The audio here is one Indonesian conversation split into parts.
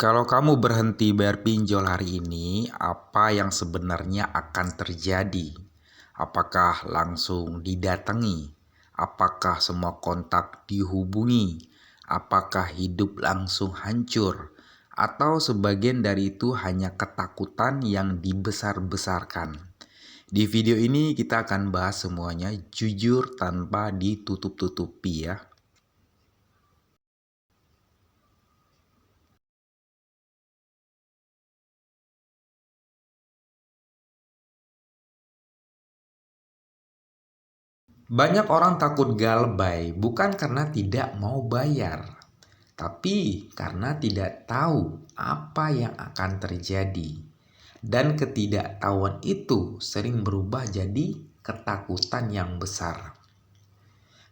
Kalau kamu berhenti bayar pinjol hari ini, apa yang sebenarnya akan terjadi? Apakah langsung didatangi? Apakah semua kontak dihubungi? Apakah hidup langsung hancur? Atau sebagian dari itu hanya ketakutan yang dibesar-besarkan? Di video ini kita akan bahas semuanya jujur tanpa ditutup-tutupi ya. Banyak orang takut galbay bukan karena tidak mau bayar, tapi karena tidak tahu apa yang akan terjadi. Dan ketidaktahuan itu sering berubah jadi ketakutan yang besar.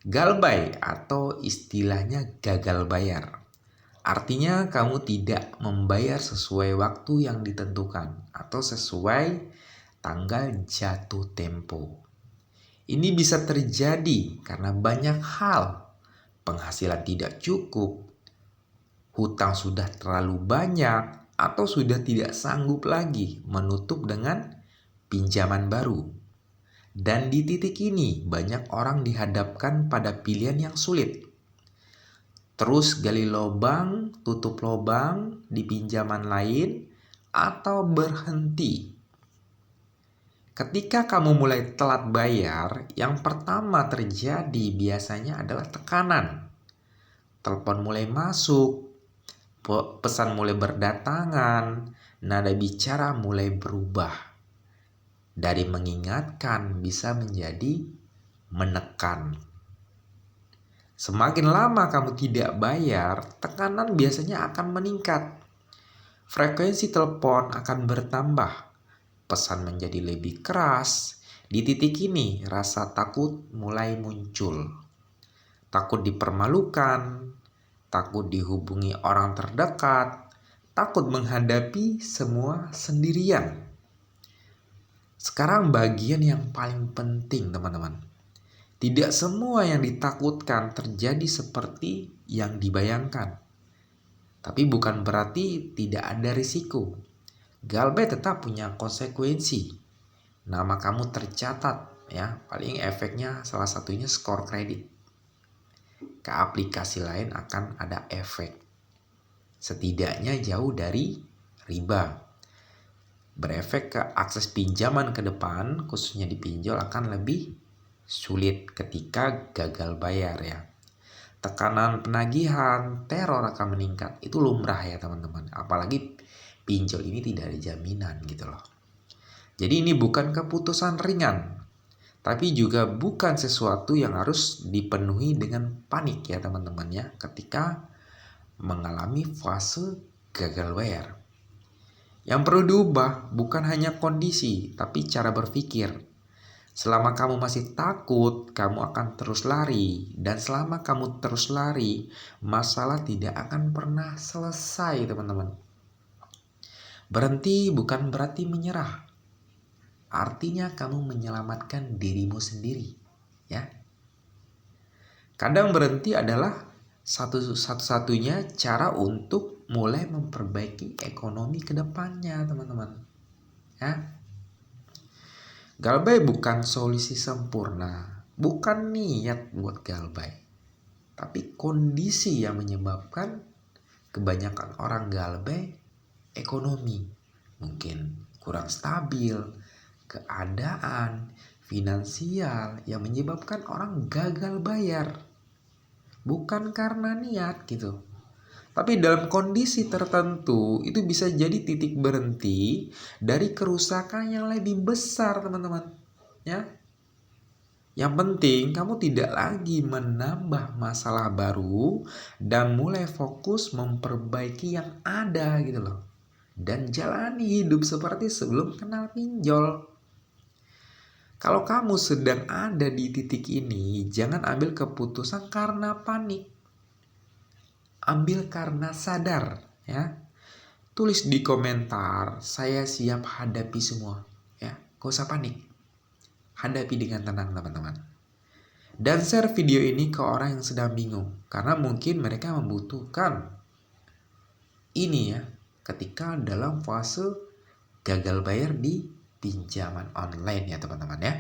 Galbay atau istilahnya gagal bayar. Artinya kamu tidak membayar sesuai waktu yang ditentukan atau sesuai tanggal jatuh tempo. Ini bisa terjadi karena banyak hal. Penghasilan tidak cukup, hutang sudah terlalu banyak, atau sudah tidak sanggup lagi menutup dengan pinjaman baru. Dan di titik ini banyak orang dihadapkan pada pilihan yang sulit. Terus gali lubang, tutup lubang di pinjaman lain, atau berhenti. Ketika kamu mulai telat bayar, yang pertama terjadi biasanya adalah tekanan. Telepon mulai masuk, pesan mulai berdatangan, nada bicara mulai berubah. Dari mengingatkan bisa menjadi menekan. Semakin lama kamu tidak bayar, tekanan biasanya akan meningkat. Frekuensi telepon akan bertambah. Pesan menjadi lebih keras. Di titik ini, rasa takut mulai muncul. Takut dipermalukan, takut dihubungi orang terdekat, takut menghadapi semua sendirian. Sekarang bagian yang paling penting, teman-teman. Tidak semua yang ditakutkan terjadi seperti yang dibayangkan. Tapi bukan berarti tidak ada risiko. Galbay tetap punya konsekuensi. Nama kamu tercatat ya, paling efeknya salah satunya skor kredit. Ke aplikasi lain akan ada efek. Setidaknya jauh dari riba. Berefek ke akses pinjaman ke depan, khususnya di pinjol akan lebih sulit ketika gagal bayar ya. Tekanan penagihan, teror akan meningkat. Itu lumrah ya teman-teman. Apalagi pinjol ini tidak ada jaminan gitu loh. Jadi ini bukan keputusan ringan, tapi juga bukan sesuatu yang harus dipenuhi dengan panik ya teman-teman ya, ketika mengalami fase gagal bayar. Yang perlu diubah bukan hanya kondisi, tapi cara berpikir. Selama kamu masih takut, kamu akan terus lari. Dan selama kamu terus lari, masalah tidak akan pernah selesai teman-teman. Berhenti bukan berarti menyerah. Artinya kamu menyelamatkan dirimu sendiri, ya. Kadang berhenti adalah satu-satunya cara untuk mulai memperbaiki ekonomi ke depannya, teman-teman. Ya. Galbay bukan solusi sempurna, bukan niat buat galbay. Tapi kondisi yang menyebabkan kebanyakan orang galbay ekonomi. Mungkin kurang stabil, keadaan finansial yang menyebabkan orang gagal bayar. Bukan karena niat gitu. Tapi dalam kondisi tertentu itu bisa jadi titik berhenti dari kerusakan yang lebih besar, teman-teman. Ya. Yang penting kamu tidak lagi menambah masalah baru dan mulai fokus memperbaiki yang ada gitu loh. Dan jalani hidup seperti sebelum kenal pinjol. Kalau kamu sedang ada di titik ini, jangan ambil keputusan karena panik. Ambil karena sadar, ya. Tulis di komentar, saya siap hadapi semua, ya. Gak usah panik. Hadapi dengan tenang, teman-teman. Dan share video ini ke orang yang sedang bingung, karena mungkin mereka membutuhkan ini ya, ketika dalam fase gagal bayar di pinjaman online ya teman-teman ya.